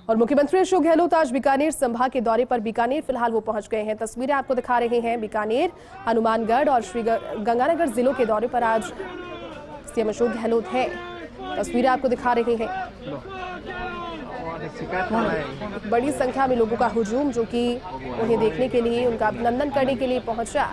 और मुख्यमंत्री अशोक गहलोत आज बीकानेर संभाग के दौरे पर बीकानेर फिलहाल वो पहुंच गए हैं। तस्वीरें आपको दिखा रहे हैं बीकानेर, हनुमानगढ़ और श्री गंगानगर जिलों के दौरे पर आज सीएम अशोक गहलोत हैं। तस्वीरें आपको दिखा रहे हैं। बड़ी संख्या में लोगों का हुजूम जो कि उन्हें देखने के लिए, उनका अभिनंदन करने के लिए पहुंचा।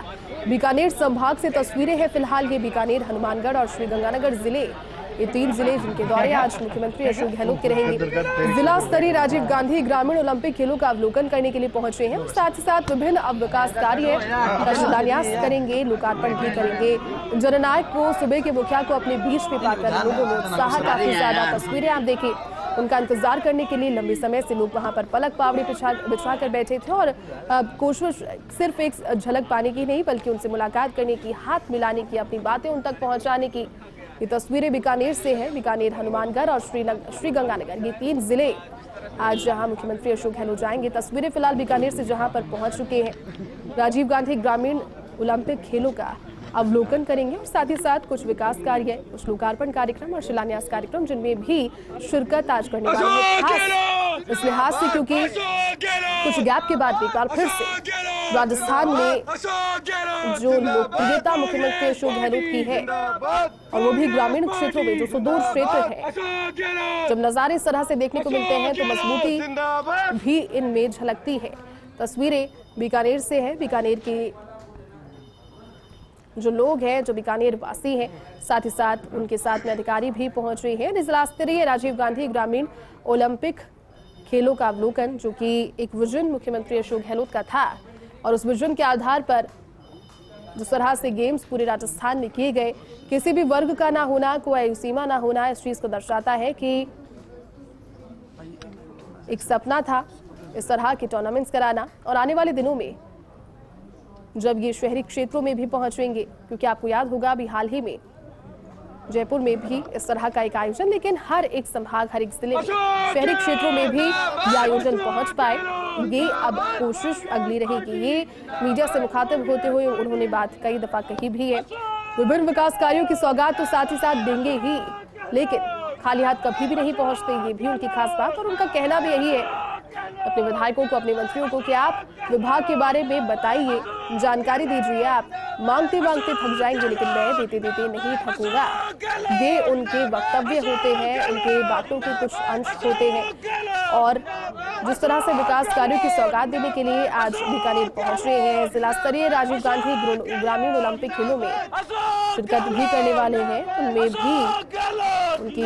बीकानेर संभाग से तस्वीरें हैं फिलहाल। ये बीकानेर, हनुमानगढ़ और श्री गंगानगर जिले, ये 3 जिले जिनके दौरे आज मुख्यमंत्री अशोक गहलोत के रहेंगे। जिला स्तरीय राजीव गांधी ग्रामीण ओलंपिक खेलों का अवलोकन करने के लिए पहुंचे हैं। साथ ही साथ विभिन्न विकास कार्य का शिलान्यास करेंगे, लोकार्पण भी करेंगे। जननायक को सुबह के मुखिया को अपने बीच में पाकर लोगों में उत्साह काफी ज्यादा। तस्वीरें आप देखें, उनका इंतजार करने के लिए लंबे समय से लोग वहां पर पलक पावड़ी बिछा कर बैठे थे और कोशिश सिर्फ एक झलक पाने की नहीं बल्कि उनसे मुलाकात करने की, हाथ मिलाने की, अपनी बातें उन तक पहुंचाने की। ये तस्वीरें बीकानेर से हैं। बीकानेर, हनुमानगढ़ और श्री गंगानगर, ये 3 जिले आज जहां मुख्यमंत्री अशोक गहलोत जाएंगे। तस्वीरें फिलहाल बीकानेर से जहां पर पहुंच चुके हैं। राजीव गांधी ग्रामीण ओलंपिक खेलों का अवलोकन करेंगे और साथ ही साथ कुछ विकास कार्य, कुछ लोकार्पण कार्यक्रम और शिलान्यास कार्यक्रम जिनमें भी शिरकत आज करने वाले हैं। खास इस लिहाज से क्योंकि कुछ गैप के बाद एक बार फिर से राजस्थान में जो लोकप्रियता मुख्यमंत्री अशोक गहलोत की है और वो भी ग्रामीण क्षेत्रों में जो सुदूर क्षेत्र है, जब नजारे इस तरह से देखने को मिलते हैं तो मजबूती भी इनमें झलकती है। तस्वीरें बीकानेर से है। बीकानेर के जो लोग हैं, जो बीकानेर वासी हैं, साथ ही साथ उनके साथ में अधिकारी भी पहुंच रहे हैं। जिला स्तरीय राजीव गांधी ग्रामीण ओलंपिक खेलों का अवलोकन, जो कि एक विजन मुख्यमंत्री अशोक गहलोत का था और उस विजन के आधार पर जिस तरह से गेम्स पूरे राजस्थान में किए गए, किसी भी वर्ग का ना होना, कोई आयु सीमा ना होना, इस चीज को दर्शाता है कि एक सपना था इस तरह के टूर्नामेंट्स कराना। और आने वाले दिनों में जब ये शहरी क्षेत्रों में भी पहुंचेंगे, क्योंकि आपको याद होगा अभी हाल ही में जयपुर में भी इस तरह का एक आयोजन, लेकिन हर एक संभाग, हर एक जिले में, शहरी क्षेत्रों में भी ये आयोजन पहुंच पाए, ये अब कोशिश अगली रहेगी। ये मीडिया से मुखातिब होते हुए उन्होंने बात कई दफा कही भी है। विभिन्न विकास कार्यों की सौगात तो साथ ही साथ देंगे ही, लेकिन खाली हाथ कभी भी नहीं पहुंचते, ये भी उनकी खास बात। और उनका कहना भी यही है अपने विधायकों को, अपने मंत्रियों को कि आप विभाग के बारे में बताइए, जानकारी दीजिए। आप मांगते मांगते थक जाएंगे, लेकिन मैं देते देते नहीं थकूंगा। ये उनके वक्तव्य होते हैं, उनके बातों के कुछ अंश होते हैं। और जिस तरह से विकास कार्यों की सौगात देने के लिए आज बीकानेर पहुंच रहे हैं। जिला स्तरीय राजीव गांधी ग्रामीण ओलंपिक खेलों में शिरकत भी करने वाले हैं, उनमें भी उनकी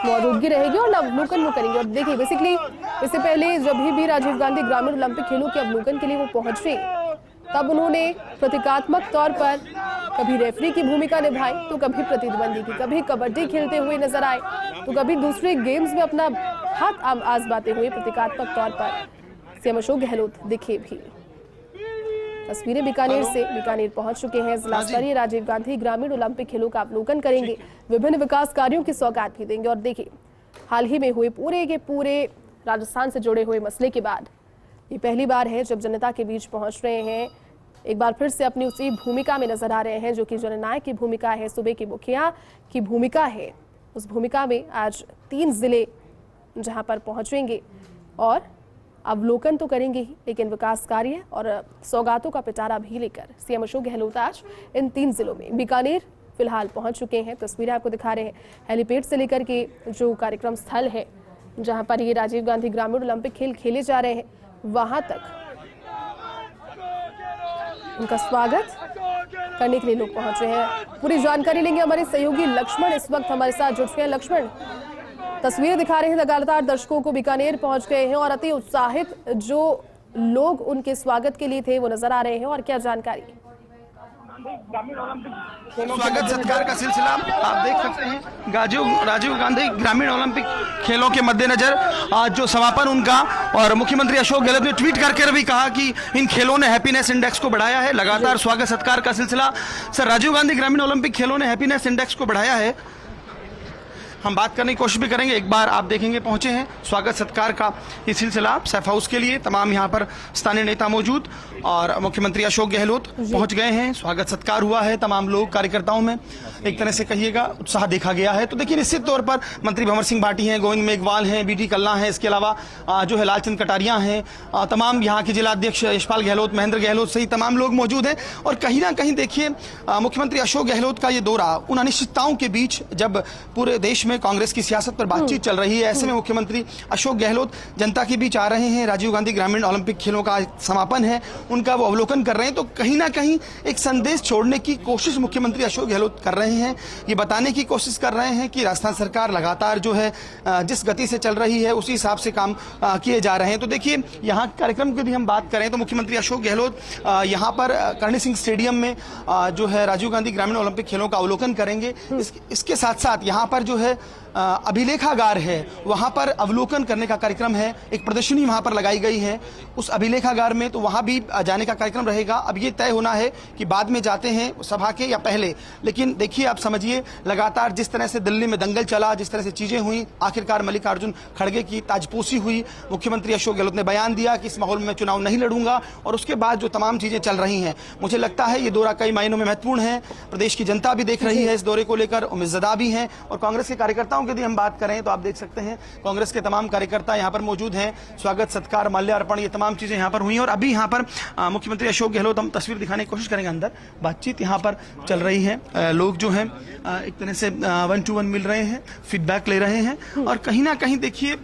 मौजूदगी रहेगी और अवलोकन वो करेंगे। और देखिए, बेसिकली इससे पहले जब भी राजीव गांधी ग्रामीण ओलंपिक खेलों के अवलोकन के लिए वो पहुंचे, तब उन्होंने प्रतीकात्मक तौर पर कभी रेफरी की भूमिका निभाई, तो कभी प्रतिद्वंदी की, कभी कबड्डी खेलते हुए नजर आए, तो कभी दूसरे गेम्स में अपना हाथ आजमाते हुए प्रतीकात्मक तौर पर सीएम अशोक गहलोत दिखे भी। तस्वीरें बीकानेर से, बीकानेर पहुंच चुके हैं। जिला स्तरीय राजीव गांधी ग्रामीण ओलंपिक खेलों का अवलोकन करेंगे, विभिन्न विकास कार्यों की सौगात भी देंगे। और देखिए, हाल ही में हुए पूरे के पूरे राजस्थान से जुड़े हुए मसले के बाद ये पहली बार है जब जनता के बीच पहुंच रहे हैं। एक बार फिर से अपनी उसी भूमिका में नजर आ रहे हैं जो कि जननायक की भूमिका है, सूबे की मुखिया की भूमिका है। उस भूमिका में आज 3 जिले जहां पर पहुंचेंगे और अवलोकन तो करेंगे ही, लेकिन विकास कार्य और सौगातों का पिटारा भी लेकर सीएम अशोक गहलोत आज इन 3 जिलों में बीकानेर फिलहाल पहुंच चुके हैं। तस्वीरें आपको दिखा रहे हैं हेलीपैड से लेकर के जो कार्यक्रम स्थल है जहां पर ये राजीव गांधी ग्रामीण ओलंपिक खेल खेले जा रहे हैं, वहां तक उनका स्वागत करने के लिए लोग पहुंचे हैं। पूरी जानकारी लेंगे हमारे सहयोगी लक्ष्मण इस वक्त हमारे साथ जुड़ चुके हैं। लक्ष्मण, तस्वीरें दिखा रहे हैं, लगातार दर्शकों को बीकानेर पहुंच गए हैं और अति उत्साहित जो लोग उनके स्वागत के लिए थे वो नजर आ रहे हैं, और क्या जानकारी? स्वागत सत्कार का सिलसिला आप देख सकते हैं। राजीव गांधी ग्रामीण ओलंपिक खेलों के मद्देनजर आज जो समापन उनका, और मुख्यमंत्री अशोक गहलोत ने ट्वीट करके भी कहा कि इन खेलों ने हैप्पीनेस इंडेक्स को बढ़ाया है। लगातार स्वागत सत्कार का सिलसिला। सर, राजीव गांधी ग्रामीण ओलंपिक खेलों ने हैप्पीनेस इंडेक्स को बढ़ाया है, हम बात करने की कोशिश भी करेंगे। एक बार आप देखेंगे पहुंचे हैं स्वागत सत्कार का ये सिलसिला सैफ हाउस के लिए, तमाम यहाँ पर स्थानीय नेता मौजूद और मुख्यमंत्री अशोक गहलोत पहुंच गए हैं। स्वागत सत्कार हुआ है, तमाम लोग कार्यकर्ताओं में एक तरह से कहिएगा उत्साह देखा गया है। तो देखिए निश्चित तौर पर मंत्री भंवर सिंह भाटी हैं, गोविंद मेघवाल हैं, बीडी कल्ला हैं, इसके अलावा जो है लालचंद कटारिया हैं, तमाम यहाँ के जिलाध्यक्ष यशपाल गहलोत, महेंद्र गहलोत सही तमाम लोग मौजूद हैं। और कहीं ना कहीं देखिए मुख्यमंत्री अशोक गहलोत का ये दौरा उन अनिश्चितताओं के बीच, जब पूरे देश में कांग्रेस की सियासत पर बातचीत चल रही है, ऐसे में मुख्यमंत्री अशोक गहलोत जनता के बीच आ रहे हैं। राजीव गांधी ग्रामीण ओलंपिक खेलों का समापन है, उनका वो अवलोकन कर रहे हैं। तो कहीं ना कहीं एक संदेश छोड़ने की कोशिश मुख्यमंत्री अशोक गहलोत कर रहे हैं, ये बताने की कोशिश कर रहे हैं कि राजस्थान सरकार लगातार जो है जिस गति से चल रही है उसी हिसाब से काम किए जा रहे हैं। तो देखिए यहाँ कार्यक्रम की भी हम बात करें तो मुख्यमंत्री अशोक गहलोत यहाँ पर करणी सिंह स्टेडियम में जो है राजीव गांधी ग्रामीण ओलंपिक खेलों का अवलोकन करेंगे। इसके साथ साथ यहाँ पर जो है अभिलेखागार है, वहां पर अवलोकन करने का कार्यक्रम है। एक प्रदर्शनी वहां पर लगाई गई है उस अभिलेखागार में, तो वहां भी जाने का कार्यक्रम रहेगा। अब ये तय होना है कि बाद में जाते हैं सभा के या पहले। लेकिन देखिए आप समझिए लगातार जिस तरह से दिल्ली में दंगल चला, जिस तरह से चीजें हुई, आखिरकार मल्लिकार्जुन खड़गे की ताजपोशी हुई। मुख्यमंत्री अशोक गहलोत ने बयान दिया कि इस माहौल में चुनाव नहीं लड़ूंगा, और उसके बाद जो तमाम चीजें चल रही हैं, मुझे लगता है ये दौरा कई मायनों में महत्वपूर्ण है। प्रदेश की जनता भी देख रही है इस दौरे को लेकर, उम्मीदवार भी हैं, और कांग्रेस के कार्यकर्ताओं की यदि हम बात करें तो आप देख सकते हैं कांग्रेस के तमाम कार्यकर्ता यहां पर मौजूद हैं। स्वागत सत्कार, माल्यार्पण, ये तमाम चीजें यहां पर हुई हैं। और अभी यहां पर मुख्यमंत्री अशोक गहलोत, हम तस्वीर दिखाने की कोशिश करेंगे, अंदर बातचीत यहां पर चल रही है। लोग जो हैं एक तरह से 1 to 1 मिल रहे हैं, फीडबैक ले रहे हैं। और कहीं ना कहीं देखिए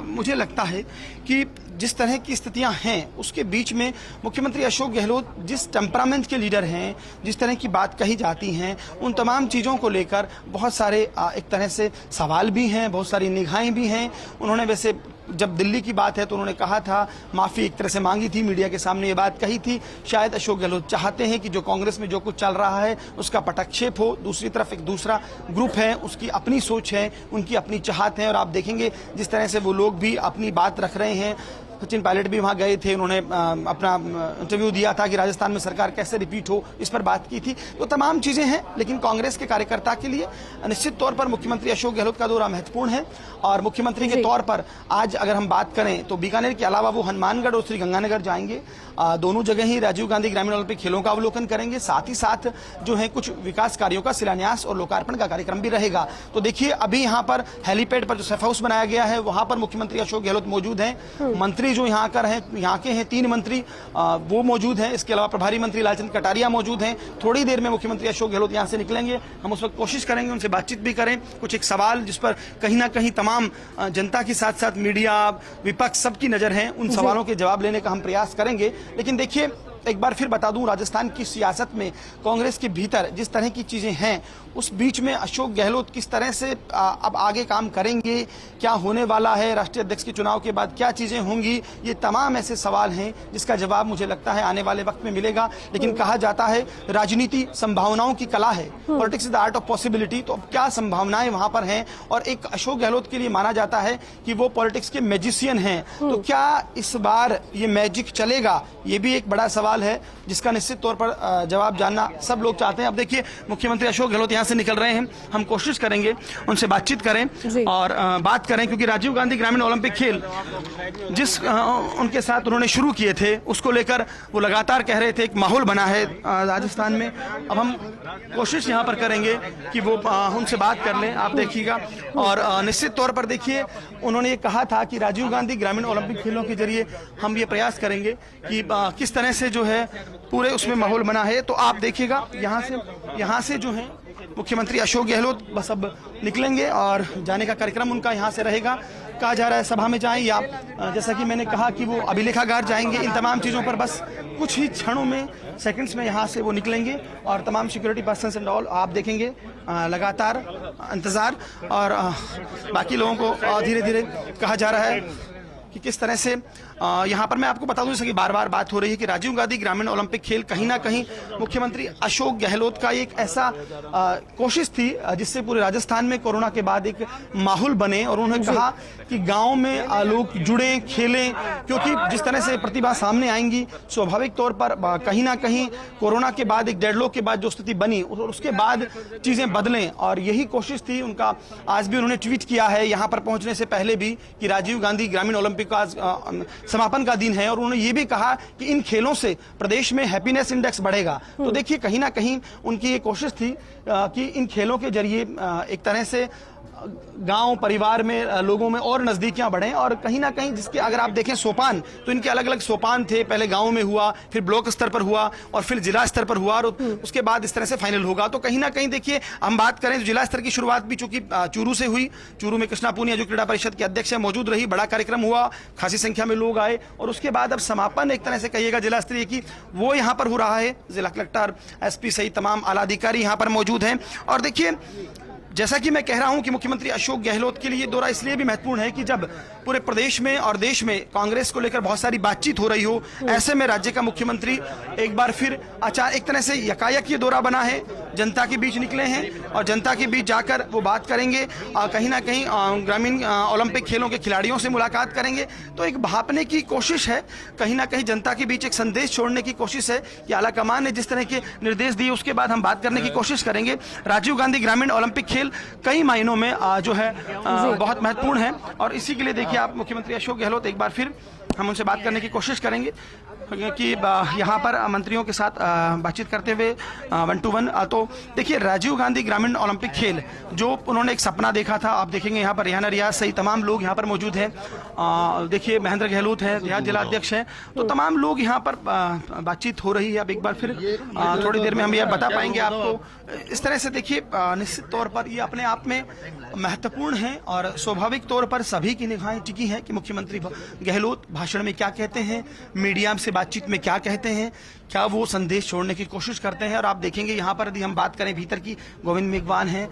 मुझे लगता है कि जिस तरह की स्थितियां हैं उसके बीच में मुख्यमंत्री अशोक गहलोत जिस टेम्परामेंट के लीडर हैं, जिस तरह की बात कही जाती हैं, उन तमाम चीज़ों को लेकर बहुत सारे एक तरह से सवाल भी हैं, बहुत सारी निगाहें भी हैं। उन्होंने वैसे जब दिल्ली की बात है तो उन्होंने कहा था, माफ़ी एक तरह से मांगी थी, मीडिया के सामने ये बात कही थी। शायद अशोक गहलोत चाहते हैं कि जो कांग्रेस में जो कुछ चल रहा है उसका पटक्षेप हो, दूसरी तरफ एक दूसरा ग्रुप है, उसकी अपनी सोच है, उनकी अपनी चाहत है। और आप देखेंगे जिस तरह से वो लोग भी अपनी बात रख रहे हैं। सचिन पायलट भी वहां गए थे, उन्होंने अपना इंटरव्यू दिया था कि राजस्थान में सरकार कैसे रिपीट हो, इस पर बात की थी। तो तमाम चीजें हैं, लेकिन कांग्रेस के कार्यकर्ता के लिए निश्चित तौर पर मुख्यमंत्री अशोक गहलोत का दौरा महत्वपूर्ण है। और मुख्यमंत्री के तौर पर आज अगर हम बात करें तो बीकानेर के अलावा वो हनुमानगढ़ और श्रीगंगानगर जाएंगे। दोनों जगह ही राजीव गांधी ग्रामीण ओलंपिक खेलों का अवलोकन करेंगे। साथ ही साथ जो है कुछ विकास कार्यों का शिलान्यास और लोकार्पण का कार्यक्रम भी रहेगा। तो देखिए अभी यहाँ पर हेलीपैड पर जो सैफ हाउस बनाया गया है वहां पर मुख्यमंत्री अशोक गहलोत मौजूद हैं। मंत्री जो यहाँ कर हैं, यहाँ के हैं 3 मंत्री, वो मौजूद हैं। इसके अलावा प्रभारी मंत्री लालचंद कटारिया मौजूद हैं। थोड़ी देर में मुख्यमंत्री अशोक गहलोत यहाँ से निकलेंगे। हम उस वक्त कोशिश करेंगे उनसे बातचीत भी करें। कुछ एक सवाल जिस पर कहीं ना कहीं तमाम जनता के साथ साथ मीडिया, विपक्ष सबकी नजर है, उन सवालों के जवाब लेने का हम प्रयास करेंगे। लेकिन देखिए एक बार फिर बता दूं, राजस्थान की सियासत में कांग्रेस के भीतर जिस तरह की चीजें हैं, उस बीच में अशोक गहलोत किस तरह से अब आगे काम करेंगे, क्या होने वाला है, राष्ट्रीय अध्यक्ष के चुनाव के बाद क्या चीजें होंगी, ये तमाम ऐसे सवाल हैं जिसका जवाब मुझे लगता है आने वाले वक्त में मिलेगा। लेकिन कहा जाता है राजनीति संभावनाओं की कला है, politics is the art of possibility. तो अब क्या संभावनाएं वहां पर हैं, और एक अशोक गहलोत के लिए माना जाता है कि वो पॉलिटिक्स के मैजिशियन हैं। तो क्या इस बार ये मैजिक चलेगा, ये भी एक बड़ा सवाल है जिसका निश्चित तौर पर जवाब जानना सब लोग चाहते हैं। अब देखिए मुख्यमंत्री अशोक गहलोत यहां से निकल रहे हैं, हम कोशिश करेंगे उनसे बातचीत करें और बात करें, क्योंकि राजीव गांधी ग्रामीण ओलंपिक खेल जिस उनके साथ उन्होंने शुरू किए थे उसको लेकर वो लगातार कह रहे थे एक माहौल बना है राजस्थान में। अब हम कोशिश यहां पर करेंगे कि वो उनसे बात कर लें, आप देखिएगा। और निश्चित तौर पर देखिए उन्होंने ये कहा था कि राजीव गांधी ग्रामीण ओलंपिक खेलों के जरिए हम ये प्रयास करेंगे कि किस तरह से जो है पूरे उसमें माहौल बना है। तो आप देखिएगा यहाँ से जो है मुख्यमंत्री अशोक गहलोत बस अब निकलेंगे और जाने का कार्यक्रम उनका यहाँ से रहेगा। कहा जा रहा है सभा में जाएं या जैसा कि मैंने कहा कि वो अभिलेखागार जाएंगे। इन तमाम चीज़ों पर बस कुछ ही क्षणों में, सेकंड्स में यहाँ से वो निकलेंगे और तमाम सिक्योरिटी पर्सन्स एंड ऑल आप देखेंगे लगातार इंतज़ार। और बाकी लोगों को धीरे धीरे कहा जा रहा है कि किस तरह से यहाँ पर मैं आपको बता दूं, जैसे कि बार बार बात हो रही है कि राजीव गांधी ग्रामीण ओलंपिक खेल कहीं ना कहीं मुख्यमंत्री अशोक गहलोत का एक ऐसा कोशिश थी जिससे पूरे राजस्थान में कोरोना के बाद एक माहौल बने, और उन्होंने कहा कि गांव में लोग जुड़े, खेलें, क्योंकि जिस तरह से प्रतिभा सामने आएंगी स्वाभाविक तौर पर कहीं ना कहीं कोरोना के बाद एक डेडलॉक के बाद जो स्थिति बनी उसके बाद चीजें बदलें, और यही कोशिश थी उनका। आज भी उन्होंने ट्वीट किया है यहाँ पर पहुंचने से पहले भी कि राजीव गांधी ग्रामीण ओलंपिक का समापन का दिन है, और उन्होंने ये भी कहा कि इन खेलों से प्रदेश में हैप्पीनेस इंडेक्स बढ़ेगा। तो देखिए कहीं ना कहीं उनकी ये कोशिश थी कि इन खेलों के जरिए एक तरह से गांव परिवार में लोगों में और नजदीकियां बढ़ें, और कहीं ना कहीं जिसके अगर आप देखें सोपान, तो इनके अलग अलग सोपान थे, पहले गांव में हुआ, फिर ब्लॉक स्तर पर हुआ, और फिर जिला स्तर पर हुआ, और उसके बाद इस तरह से फाइनल होगा। तो कहीं ना कहीं देखिए हम बात करें तो जिला स्तर की शुरुआत भी चूंकि चूरू से हुई, चूरू में कृष्णा पूनिया जो क्रीड़ा परिषद के अध्यक्ष है मौजूद रही, बड़ा कार्यक्रम हुआ, खासी संख्या में लोग आए, और उसके बाद अब समापन एक तरह से कहिएगा जिला स्तरीय की वो यहाँ पर हो रहा है। जिला कलेक्टर, एसपी सहित तमाम आला अधिकारी यहाँ पर मौजूद हैं। और देखिए जैसा कि मैं कह रहा हूं कि मुख्यमंत्री अशोक गहलोत के लिए दौरा इसलिए भी महत्वपूर्ण है कि जब पूरे प्रदेश में और देश में कांग्रेस को लेकर बहुत सारी बातचीत हो रही हो, ऐसे में राज्य का मुख्यमंत्री एक बार फिर अचानक एक तरह से यकायक ये दौरा बना है, जनता के बीच निकले हैं और जनता के बीच जाकर वो बात करेंगे, कहीं ना कहीं ग्रामीण ओलंपिक खेलों के खिलाड़ियों से मुलाकात करेंगे। तो एक भापने की कोशिश है, कहीं ना कहीं जनता के बीच एक संदेश छोड़ने की कोशिश है कि आला कमान ने जिस तरह के निर्देश दिए उसके बाद हम बात करने की कोशिश करेंगे। राजीव गांधी ग्रामीण ओलंपिक खेल कई मायनों में जो है बहुत महत्वपूर्ण है, और इसी के लिए देखिए आप मुख्यमंत्री अशोक गहलोत एक बार फिर हम उनसे बात करने की कोशिश करेंगे कि यहाँ पर मंत्रियों के साथ बातचीत करते हुए 1-to-1। तो देखिए राजीव गांधी ग्रामीण ओलंपिक खेल जो उन्होंने एक सपना देखा था, आप देखेंगे यहाँ पर रेहाना रियाज सही तमाम लोग यहाँ पर मौजूद हैं। देखिए महेंद्र गहलोत है, देहात जिला अध्यक्ष हैं, तो तमाम लोग यहाँ पर बातचीत हो रही है। अब एक बार फिर थोड़ी देर में हम यह बता पाएंगे आपको। इस तरह से देखिए निश्चित तौर पर ये अपने आप में महत्वपूर्ण है, और स्वाभाविक तौर पर सभी की निगाहें टिकी हैं कि मुख्यमंत्री गहलोत भाषण में क्या कहते हैं, मीडिया से बातचीत में क्या कहते हैं, क्या वो संदेश छोड़ने की कोशिश करते हैं। और आप देखेंगे यहाँ पर यदि हम बात करें भीतर की, गोविंद मेघवान हैं,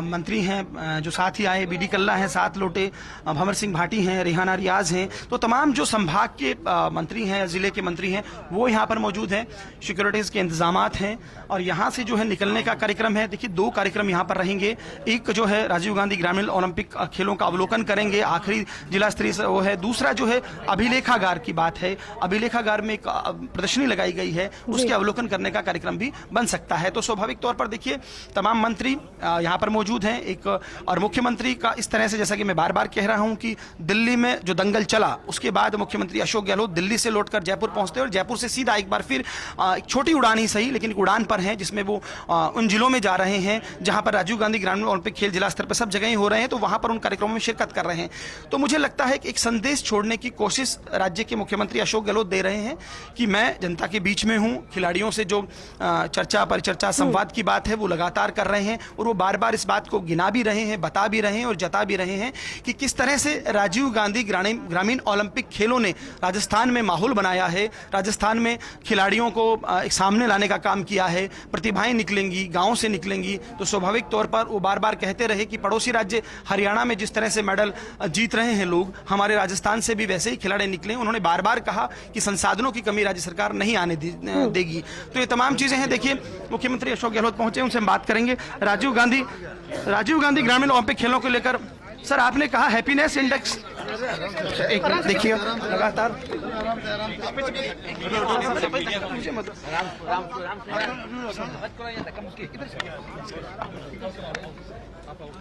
मंत्री हैं जो साथ ही आए, बीडी कल्ला हैं, साथ लौटे, भंवर सिंह भाटी हैं, रेहाना रियाज हैं, तो तमाम जो संभाग के मंत्री हैं, जिले के मंत्री हैं, वो यहाँ पर मौजूद हैं। सिक्योरिटीज के इंतजामात हैं, और यहाँ से जो है निकलने का कार्यक्रम है। देखिए 2 कार्यक्रम यहाँ पर रहेंगे, एक जो है राजीव गांधी ग्रामीण ओलंपिक खेलों का अवलोकन करेंगे, आखिरी जिला स्तरीय वो है, दूसरा जो है अभिलेखागार की बात है, अभिलेखागार में एक प्रदर्शनी लगाई गई है, उसके अवलोकन करने का कार्यक्रम भी बन सकता है। तो स्वाभाविक तौर पर देखिए तमाम मंत्री यहाँ पर मौजूद हैं एक, और मुख्यमंत्री का इस तरह से, जैसा कि मैं बार बार कह रहा हूं कि दिल्ली में जो दंगल चला उसके बाद मुख्यमंत्री अशोक गहलोत दिल्ली से लौटकर जयपुर पहुंचते और जयपुर से सीधा एक बार फिर एक छोटी उड़ान ही सही लेकिन एक उड़ान पर हैं जिसमें वो उन जिलों में जा रहे हैं जहां पर राजीव गांधी ग्रामीण ओलंपिक खेल जिला स्तर पर सब जगह ही हो रहे हैं, तो वहां पर उन कार्यक्रमों में शिरकत कर रहे हैं। तो मुझे लगता है कि एक संदेश छोड़ने की कोशिश राज्य के मुख्यमंत्री अशोक गहलोत दे रहे हैं कि मैं जनता के बीच में हूं। खिलाड़ियों से जो चर्चा परिचर्चा संवाद की बात है वो लगातार कर रहे हैं, और वो बार बार इस बात को गिना भी रहे हैं, बता भी रहे हैं और जता भी रहे हैं कि किस तरह से राजीव गांधी ग्रामीण ओलंपिक खेलों ने राजस्थान में माहौल बनाया है, राजस्थान में खिलाड़ियों को एक सामने लाने का काम किया है। प्रतिभाएं निकलेंगी, गांव से निकलेंगी, तो स्वाभाविक तौर पर वो बार बार कहते रहे कि पड़ोसी राज्य हरियाणा में जिस तरह से मेडल जीत रहे हैं लोग, हमारे राजस्थान से भी वैसे ही खिलाड़ी निकले। उन्होंने बार बार कहा कि संसाधनों की कमी राज्य सरकार नहीं आने देगी। तो ये तमाम चीजें हैं। देखिए मुख्यमंत्री अशोक गहलोत पहुंचे, उनसे हम बात करेंगे राजीव गांधी ग्रामीण ओलंपिक खेलों को लेकर। सर आपने कहा हैप्पीनेस इंडेक्स, एक मिनट देखिए लगातार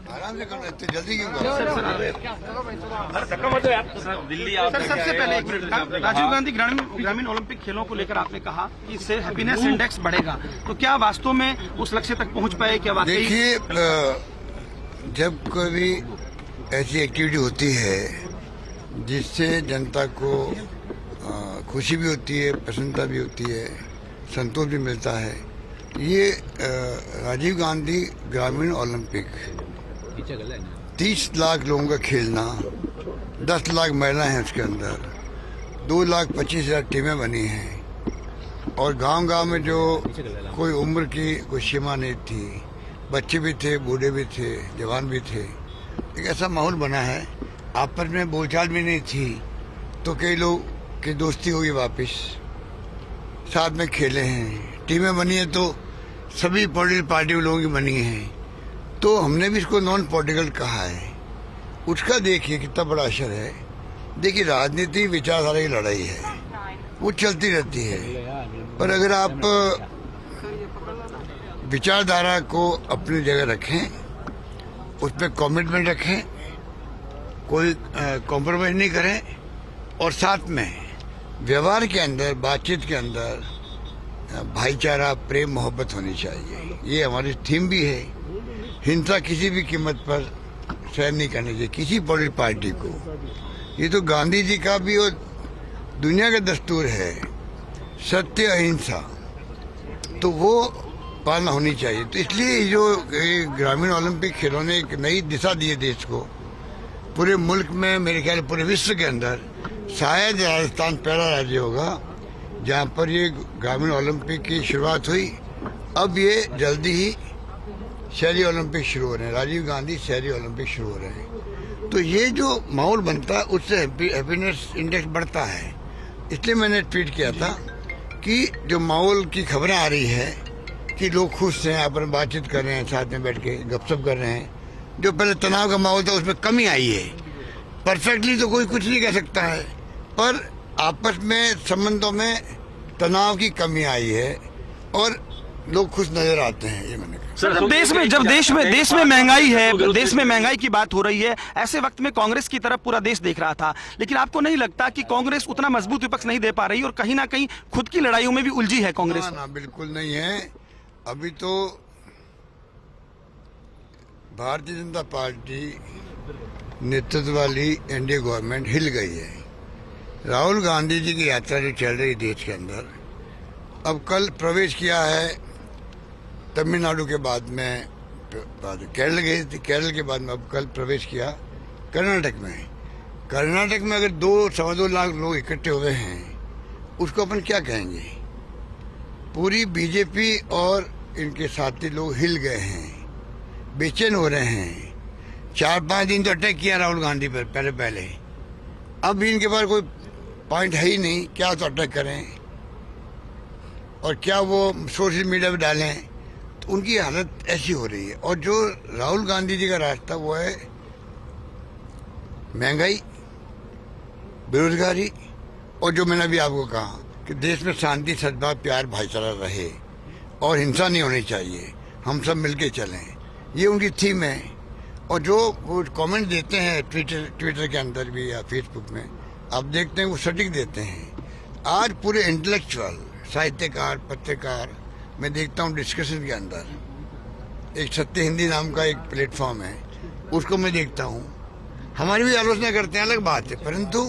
आराम से करना, इतनी जल्दी क्यों कर? सबसे पहले एक मिनट, राजीव गांधी ग्रामीण ओलंपिक खेलों को लेकर आपने कहा कि इससे हैप्पीनेस इंडेक्स बढ़ेगा, तो क्या वास्तव में उस लक्ष्य तक पहुंच पाए? क्या वाकई? देखिए जब कोई ऐसी एक्टिविटी होती है जिससे जनता को खुशी भी होती है, प्रसन्नता भी होती है, संतोष भी मिलता है, ये राजीव गांधी ग्रामीण ओलंपिक 30 लाख लोगों का खेलना, 10 लाख महिलाएं हैं उसके अंदर, 2,25,000 टीमें बनी हैं, और गांव-गांव में जो कोई उम्र की कोई सीमा नहीं थी, बच्चे भी थे, बूढ़े भी थे, जवान भी थे, एक ऐसा माहौल बना है। आपस में बोलचाल भी नहीं थी, तो कई लोग की दोस्ती होगी वापस, साथ में खेले हैं, टीमें बनी है तो सभी पॉलिटिकल पार्टी के लोगों की बनी है, तो हमने भी इसको नॉन पॉलिटिकल कहा है। उसका देखिए कितना बड़ा असर है। देखिए राजनीति विचारधारा की लड़ाई है, वो चलती रहती है, पर अगर आप विचारधारा को अपनी जगह रखें, उस पर कमिटमेंट रखें, कोई कॉम्प्रोमाइज नहीं करें, और साथ में व्यवहार के अंदर, बातचीत के अंदर भाईचारा, प्रेम, मोहब्बत होनी चाहिए। ये हमारी थीम भी है। हिंसा किसी भी कीमत पर सहन नहीं करनी चाहिए किसी पॉलिटिकल पार्टी को। ये तो गांधी जी का भी और दुनिया का दस्तूर है, सत्य अहिंसा, तो वो पालना होनी चाहिए। तो इसलिए जो ग्रामीण ओलंपिक खेलों ने एक नई दिशा दी है देश को, पूरे मुल्क में, मेरे ख्याल पूरे विश्व के अंदर शायद राजस्थान पहला राज्य होगा जहाँ पर ये ग्रामीण ओलंपिक की शुरुआत हुई। अब ये जल्दी ही शहरी ओलंपिक शुरू हो रहे हैं, राजीव गांधी शहरी ओलंपिक शुरू हो रहे हैं। तो ये जो माहौल बनता है उससे हैप्पीनेस इंडेक्स बढ़ता है। इसलिए मैंने ट्वीट किया था कि जो माहौल की खबरें आ रही है कि लोग खुश हैं, आपस में बातचीत कर रहे हैं, साथ में बैठ के गपशप कर रहे हैं, जो पहले तनाव का माहौल था उसमें कमी आई है। परफेक्टली तो कोई कुछ नहीं कह सकता है, पर आपस में संबंधों में तनाव की कमी आई है और लोग खुश नजर आते हैं। ये मैंने कहा। सर, जब देश में महंगाई है, देश में महंगाई की बात हो रही है, ऐसे वक्त में कांग्रेस की तरफ पूरा देश देख रहा था, लेकिन आपको नहीं लगता कि कांग्रेस उतना मजबूत विपक्ष नहीं दे पा रही और कहीं ना कहीं खुद की लड़ाइयों में भी उलझी है कांग्रेस? ना, बिल्कुल नहीं है। अभी तो भारतीय जनता पार्टी नेतृत्व वाली एनडीए गवर्नमेंट हिल गई है। राहुल गांधी जी की यात्रा जो चल रही देश के अंदर, अब कल प्रवेश किया है तमिलनाडु के बाद में, केरल गए थे, केरल के बाद में अब कल प्रवेश किया कर्नाटक में। कर्नाटक में अगर 2-2.25 लाख लोग इकट्ठे हुए हैं, उसको अपन क्या कहेंगे? पूरी बीजेपी और इनके साथी लोग हिल गए हैं, बेचैन हो रहे हैं। 4-5 दिन तो अटैक किया राहुल गांधी पर पहले, अब भी इनके पास कोई पॉइंट है ही नहीं, क्या तो अटैक करें और क्या वो सोशल मीडिया पे डालें, तो उनकी हालत ऐसी हो रही है। और जो राहुल गांधी जी का रास्ता वो है महंगाई, बेरोजगारी, और जो मैंने अभी आपको कहा कि देश में शांति, सद्भाव, प्यार, भाईचारा रहे और हिंसा नहीं होनी चाहिए, हम सब मिलके चलें, ये उनकी थीम है। और जो वो कमेंट देते हैं ट्विटर के अंदर भी या फेसबुक में, आप देखते हैं वो सटीक देते हैं। आज पूरे इंटेलेक्चुअल, साहित्यकार, पत्रकार, मैं देखता हूँ डिस्कशन के अंदर एक सत्य हिंदी नाम का एक प्लेटफॉर्म है, उसको मैं देखता हूँ। हमारी भी आलोचना करते हैं, अलग बात है, परंतु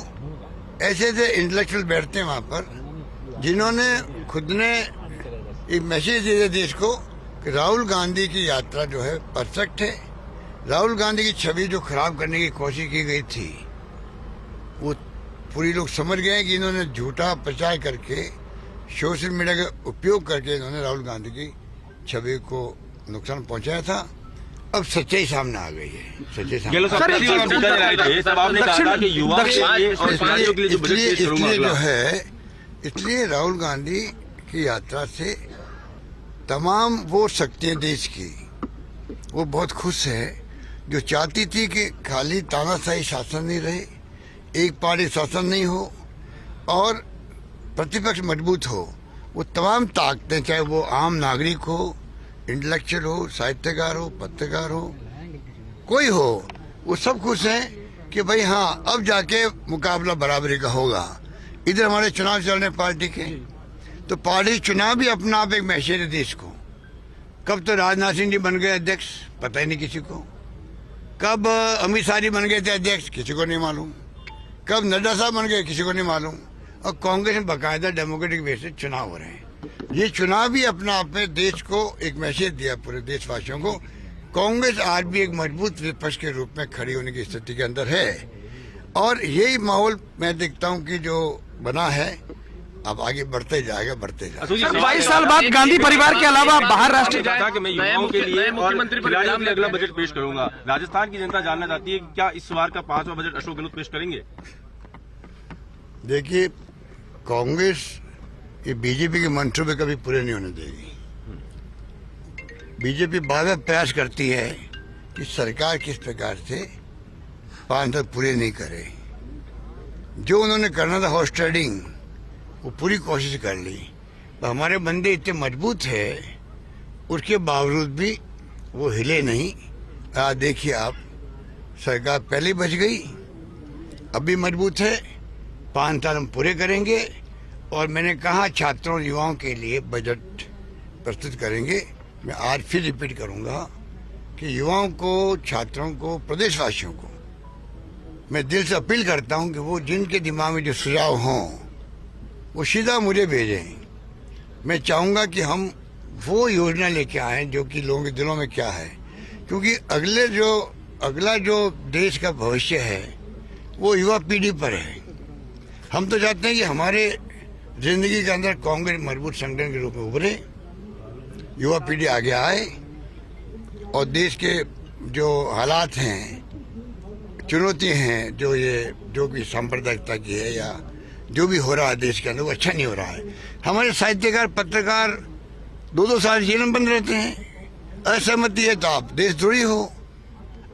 ऐसे ऐसे इंटेलेक्चुअल बैठते हैं वहाँ पर जिन्होंने खुद ने एक मैसेज दिया देश को कि राहुल गांधी की यात्रा जो है परफेक्ट है। राहुल गांधी की छवि जो खराब करने की कोशिश की गई थी, वो पूरी लोग समझ गए हैं कि इन्होंने झूठा प्रचार करके, सोशल मीडिया का उपयोग करके इन्होंने राहुल गांधी की छवि को नुकसान पहुंचाया था। अब सच्चाई सामने आ गई है। सच्चाई सामने इसलिए राहुल गांधी की यात्रा से तमाम वो शक्तियां देश की, वो बहुत खुश है, जो चाहती थी कि खाली तानाशाही शासन नहीं रहे, एक पार्टी शासन नहीं हो और प्रतिपक्ष मजबूत हो। वो तमाम ताकतें, चाहे वो आम नागरिक हो, इंटेलेक्चुअल हो, साहित्यकार हो, पत्रकार हो, कोई हो, वो सब खुश हैं कि भाई हाँ, अब जाके मुकाबला बराबरी का होगा। इधर हमारे चुनाव चल रहे पार्टी के, तो पार्टी चुनाव भी अपना आप एक मैसेज है देश को। कब तो राजनाथ सिंह जी बन गए अध्यक्ष, पता ही नहीं किसी को। कब अमित शाह जी बन गए थे अध्यक्ष, किसी को नहीं मालूम। कब नड्डा साहब बन गए, किसी को नहीं मालूम। और कांग्रेस में बाकायदा डेमोक्रेटिक वे से चुनाव हो रहे हैं। ये चुनाव भी अपना आप में देश को एक मैसेज दिया, पूरे देशवासियों को। कांग्रेस आज भी एक मजबूत विपक्ष के रूप में खड़ी होने की स्थिति के अंदर है, और यही माहौल मैं देखता हूँ कि जो बना है अब आगे बढ़ते जाएगा, बढ़ते जाएगा। 22 साल बाद गांधी परिवार के अलावा बाहर राष्ट्रीय मैं युवाओं के लिए और खिलाड़ियों के लिए अगला बजट पेश करूंगा। राजस्थान की जनता जानना चाहती है कि क्या इस बार का 5वां बजट अशोक गहलोत पेश करेंगे? देखिए, कांग्रेस ये बीजेपी के मंसूबे कभी पूरे नहीं होने देगी। बीजेपी बार बार प्रयास करती है कि सरकार किस प्रकार से 5 साल पूरे नहीं करे। जो उन्होंने करना था हॉर्स ट्रेडिंग, वो पूरी कोशिश कर ली। तो हमारे बंदे इतने मजबूत है, उसके बावजूद भी वो हिले नहीं। आज देखिए आप, सरकार पहले बच गई, अभी मजबूत है। 5 साल हम पूरे करेंगे और मैंने कहा छात्रों और युवाओं के लिए बजट प्रस्तुत करेंगे। मैं आज फिर रिपीट करूंगा कि युवाओं को, छात्रों को, प्रदेशवासियों को मैं दिल से अपील करता हूं कि वो जिनके दिमाग में जो सुझाव हों वो सीधा मुझे भेजें। मैं चाहूंगा कि हम वो योजना लेके आए जो कि लोगों के दिलों में क्या है, क्योंकि अगला जो देश का भविष्य है वो युवा पीढ़ी पर है। हम तो चाहते हैं कि हमारे जिंदगी के अंदर कांग्रेस मजबूत संगठन के रूप में उभरे, युवा पीढ़ी आगे आए और देश के जो हालात हैं, चुनौती हैं, जो भी सांप्रदायिकता की है या जो भी हो रहा है देश के अंदर, वो अच्छा नहीं हो रहा है। हमारे साहित्यकार, पत्रकार 2-2 साल जेल में बंद रहते हैं। असहमति है तो आप देशद्रोही हो।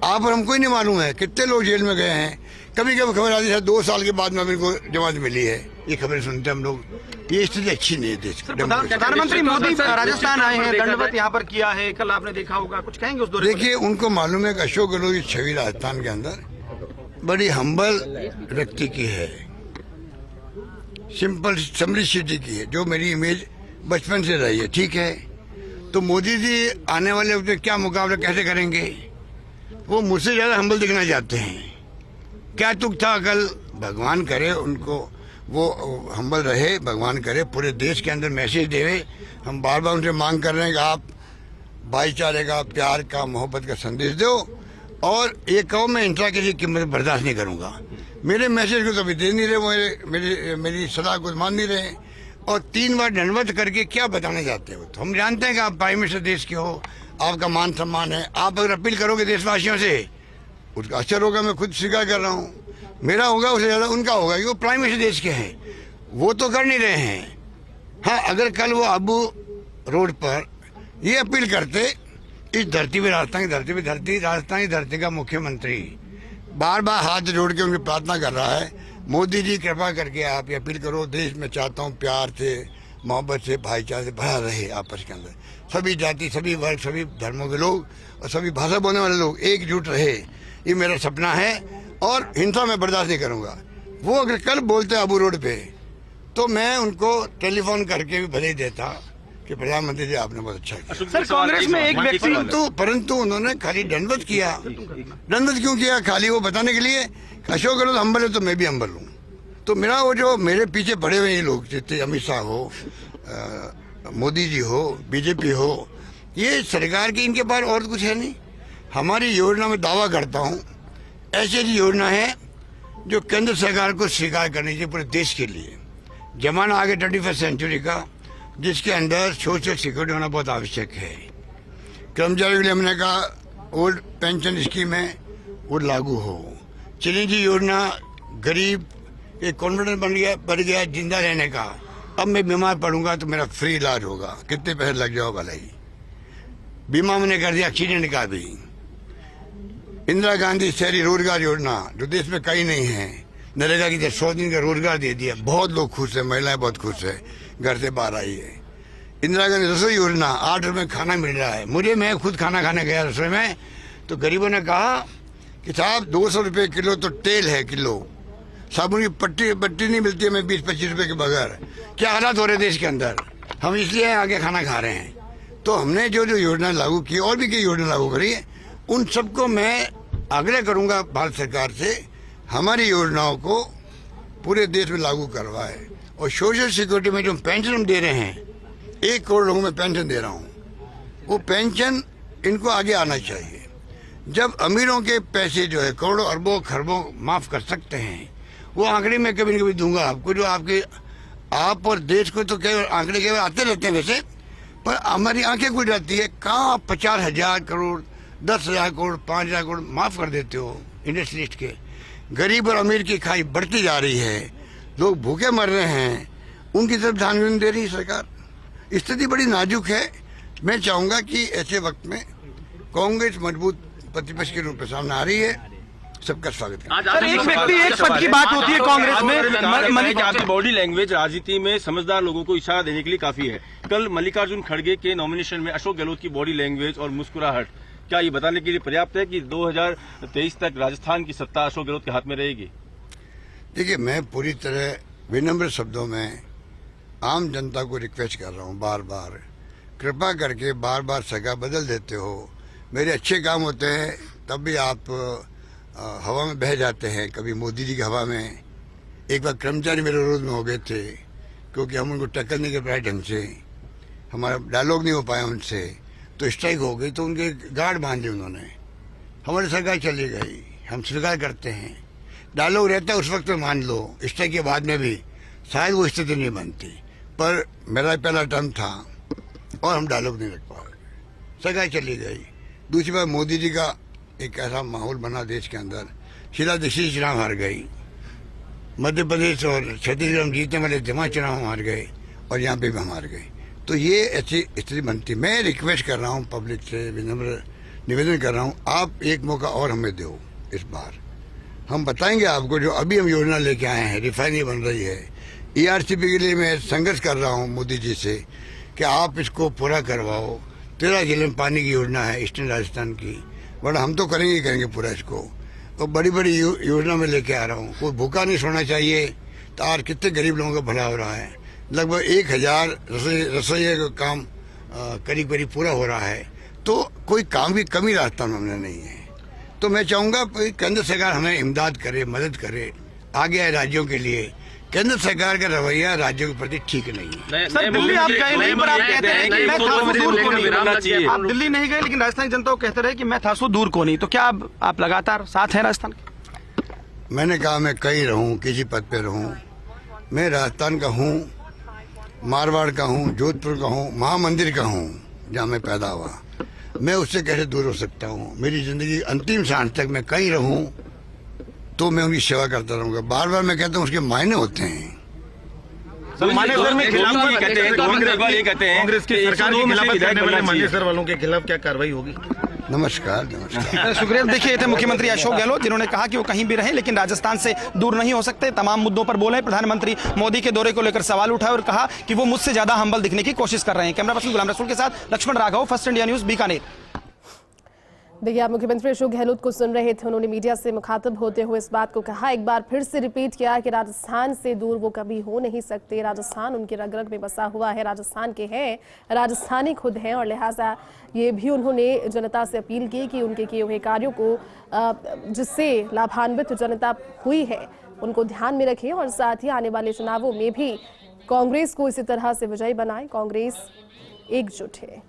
आप और हमको ही नहीं मालूम है कितने लोग जेल में गए हैं। कभी कभी खबर आती है 2 साल के बाद में इनको जमानत मिली है, ये खबरें सुनते हम लोग। ये स्थिति अच्छी नहीं है देश की। प्रधानमंत्री मोदी राजस्थान आए हैं, दंडवत यहाँ पर किया है, कल आपने देखा होगा, कुछ कहेंगे उस दौरे? देखिए, उनको मालूम है कि अशोक गहलोत की छवि राजस्थान के अंदर बड़ी हम्बल व्यक्ति की है, सिंपल सिंपलिसिटी की है, जो मेरी इमेज बचपन से रही है। ठीक है, तो मोदी जी आने वाले वक्त में क्या मुकाबला कैसे करेंगे? वो मुझसे ज्यादा हम्बल दिखना चाहते हैं। क्या तुक था कल? भगवान करे उनको वो हम्बल रहे, भगवान करे पूरे देश के अंदर मैसेज देवे। हम बार बार उनसे मांग कर रहे हैं कि आप भाईचारे का, प्यार का, मोहब्बत का संदेश दो और ये कहो मैं इंट्रा किसी कीमत बर्दाश्त नहीं करूंगा। मेरे मैसेज को तो अभी दे नहीं रहे, मेरी सलाह को मान नहीं रहे और 3 बार दंडवत करके क्या बताना चाहते हो? तो हम जानते हैं कि आप प्राइम मिनिस्टर देश के हो, आपका मान सम्मान है। आप अगर अपील करोगे देशवासियों से, उसका असर होगा। मैं खुद स्वीकार कर रहा हूँ, मेरा होगा उससे ज्यादा उनका होगा, क्योंकि वो प्राइम मिनिस्टर देश के हैं। वो तो कर नहीं रहे हैं। हाँ, अगर कल वो आबू रोड पर ये अपील करते, इस धरती पे, राजस्थान की धरती पे, राजस्थान की धरती का मुख्यमंत्री बार बार हाथ जोड़ के उनकी प्रार्थना कर रहा है, मोदी जी कृपा करके आप ये अपील करो, देश में चाहता हूँ प्यार से, मोहब्बत से, भाईचारे से भरा रहे आपस के अंदर, सभी जाति, सभी वर्ग, सभी धर्मों के लोग और सभी भाषा बोलने वाले लोग एकजुट रहे। ये मेरा सपना है और हिंसा में बर्दाश्त नहीं करूंगा। वो अगर कल बोलते आबू रोड पे तो मैं उनको टेलीफोन करके भी भले ही देता कि प्रधानमंत्री जी आपने बहुत अच्छा किया। सर, कांग्रेस में एक व्यक्ति परंतु उन्होंने खाली दंडवत किया। दंडवत क्यों किया? खाली वो बताने के लिए अशोक गहलोत हम्बल है तो मैं भी हम्बल हूँ। तो मेरा वो जो मेरे पीछे पड़े हुए ये लोग, जैसे अमित शाह हो, मोदी जी हो, बीजेपी हो, ये सरकार की इनके पास और कुछ है नहीं। हमारी योजना में दावा करता हूँ, ऐसी योजना है जो केंद्र सरकार को स्वीकार करनी चाहिए पूरे देश के लिए। जमाना आगे 21st सेंचुरी का, जिसके अंदर सोशल सिक्योरिटी होना बहुत आवश्यक है। कर्मचारियों के लिए हमने कहा ओल्ड पेंशन स्कीम है वो लागू हो। चिरंजीवी योजना, गरीब एक कॉन्फिडेंस बढ़ गया जिंदा रहने का। अब मैं बीमार पड़ूंगा तो मेरा फ्री इलाज होगा, कितने पैसे लग जाओ भला ही। बीमा मैंने कर दिया एक्सीडेंट का भी। इंदिरा गांधी शहरी रोजगार योजना जो देश में कहीं नहीं है, नरेगा की 100 दिन का रोजगार दे दिया, बहुत लोग खुश है, महिलाएं बहुत खुश है, घर से बाहर आई है। इंदिरा गांधी रसोई योजना, 8 रुपए खाना मिल रहा है। मैं खुद खाना खाने गया रसोई में, तो गरीबों ने कहा कि साहब 200 रुपये किलो तो तेल है, किलो साबुन की पट्टी नहीं मिलती है, मैं 20-25 रुपए के बगैर। क्या हालात हो रहे देश के अंदर, हम इसलिए आगे खाना खा रहे हैं। तो हमने जो योजना लागू की और भी कई योजना लागू करी है, उन सबको मैं आग्रह करूंगा भारत सरकार से हमारी योजनाओं को पूरे देश में लागू करवाए। और सोशल सिक्योरिटी में जो पेंशन हम दे रहे हैं, 1 करोड़ लोगों में पेंशन दे रहा हूँ, वो पेंशन इनको आगे आना चाहिए। जब अमीरों के पैसे जो है करोड़ों अरबों खरबों माफ कर सकते हैं, वो आंकड़े में कभी न कभी दूंगा आपको, जो आप और देश को तो केवल आंकड़े केवल आते रहते हैं वैसे, पर हमारी आंखें खुल जाती है। कहाँ आप 50,000 करोड़, 10,000 करोड़, 5,000 करोड़ माफ कर देते हो इंडस्ट्रियलिस्ट के। गरीब और अमीर की खाई बढ़ती जा रही है। लोग भूखे मर रहे हैं, उनकी तरफ ध्यान नहीं दे रही सरकार। स्थिति बड़ी नाजुक है। मैं चाहूंगा कि ऐसे वक्त में कांग्रेस मजबूत प्रतिपक्ष के रूप में सामने आ रही है। सबका स्वागत है। सर, एक व्यक्ति एक पद की बात होती है कांग्रेस में। आपकी बॉडी लैंग्वेज राजनीति में समझदार लोगों को इशारा देने के लिए काफी है। कल मल्लिकार्जुन खड़गे के नॉमिनेशन में अशोक गहलोत की बॉडी लैंग्वेज और मुस्कुराहट क्या ये बताने के लिए पर्याप्त है कि 2023 तक राजस्थान की सत्ता अशोक गहलोत के हाथ में रहेगी? देखिए, मैं पूरी तरह विनम्र शब्दों में आम जनता को रिक्वेस्ट कर रहा हूँ, बार बार कृपा करके बार बार सगा बदल देते हो। मेरे अच्छे काम होते हैं तब भी आप हवा में बह जाते हैं। कभी मोदी जी की हवा में, एक बार कर्मचारी मेरे विरोध में हो गए थे क्योंकि हम उनको टक्कर नहीं कर पाए ढंग से, हमारा डायलॉग नहीं हो पाया उनसे, तो स्ट्राइक हो गई, तो उनके गार्ड बांध दिए उन्होंने। हमारी सरकार चली गई, हम स्वीकार करते हैं। डायलॉग रहता है उस वक्त में मान लो, स्ट्राइक के बाद में भी शायद वो स्थिति नहीं बनती, पर मेरा पहला टर्म था और हम डायलॉग नहीं रख पाए, सरकार चली गई। दूसरी बात, मोदी जी का एक ऐसा माहौल बना देश के अंदर, शीला दीक्षित चुनाव हार गई, मध्य प्रदेश और छत्तीसगढ़ में जीतने वाले जमा चुनाव हार गए और यहाँ पे भी हम हार गए। तो ये ऐसी स्थिति बनती। मैं रिक्वेस्ट कर रहा हूँ पब्लिक से, विनम्र निवेदन कर रहा हूँ, आप एक मौका और हमें दो। इस बार हम बताएंगे आपको, जो अभी हम योजना लेके आए हैं, रिफाइनरी बन रही है, ERCP के लिए मैं संघर्ष कर रहा हूँ मोदी जी से कि आप इसको पूरा करवाओ। 13 जिले में पानी की योजना है ईस्टर्न राजस्थान की, बड़ा हम तो करेंगे ही करेंगे पूरा इसको। तो बड़ी बड़ी योजना में लेके आ रहा हूँ। कोई भूखा नहीं सोना चाहिए। तो आज कितने गरीब लोगों का भला हो रहा है। लगभग 1000 रसोइया का काम करीब करीब पूरा हो रहा है। तो कोई काम की कमी राजस्थान में हमने नहीं है। तो मैं चाहूँगा केंद्र सरकार हमें इमदाद करे, मदद करे, आगे आए राज्यों के लिए। केंद्र सरकार का रवैया राज्यों के प्रति ठीक नहीं है। सर, दिल्ली आप गए नहीं, पर आप कहते हैं कि मैं था सो दूर को नहीं। आप दिल्ली नहीं गए, लेकिन राजस्थान जनता को कहते रहे कि मैं था सो दूर को नहीं। तो क्या आप लगातार साथ हैं राजस्थान के? मैंने कहा मैं कहीं रहूं, किसी पद पे रहूं, मैं राजस्थान का हूं, मारवाड़ का हूं, जोधपुर का हूं, महामंदिर का हूं, जहां मैं पैदा हुआ। मैं उससे कैसे दूर हो सकता हूं? मेरी जिंदगी अंतिम सांस तक मैं कहीं रहूं तो मैं उनकी सेवा करता रहूंगा। बार बार मैं कहता हूं उसके मायने होते हैं। कांग्रेस की सरकार के खिलाफ करने वाले मानेसर वालों के खिलाफ क्या कार्रवाई होगी? नमस्कार। सुखदेव, देखिए थे मुख्यमंत्री अशोक गहलोत, जिन्होंने कहा कि वो कहीं भी रहें लेकिन राजस्थान से दूर नहीं हो सकते। तमाम मुद्दों पर बोले। प्रधानमंत्री मोदी के दौरे को लेकर सवाल उठाए और कहा कि वो मुझसे ज्यादा हम्बल दिखने की कोशिश कर रहे हैं। कैमरा पर्सन गुलाम रसूल के साथ Lakshman Raghav, first India news, Bikaner. देखिए, आप मुख्यमंत्री अशोक गहलोत को सुन रहे थे। उन्होंने मीडिया से मुखातब होते हुए इस बात को कहा, एक बार फिर से रिपीट किया कि राजस्थान से दूर वो कभी हो नहीं सकते। राजस्थान उनके रग रग में बसा हुआ है, राजस्थान के हैं, राजस्थानी खुद हैं, और लिहाजा ये भी उन्होंने जनता से अपील की कि उनके किए हुए कार्यों को जिससे लाभान्वित जनता हुई है उनको ध्यान में रखें और साथ ही आने वाले चुनावों में भी कांग्रेस को इसी तरह से विजयी बनाएं। कांग्रेस एकजुट है।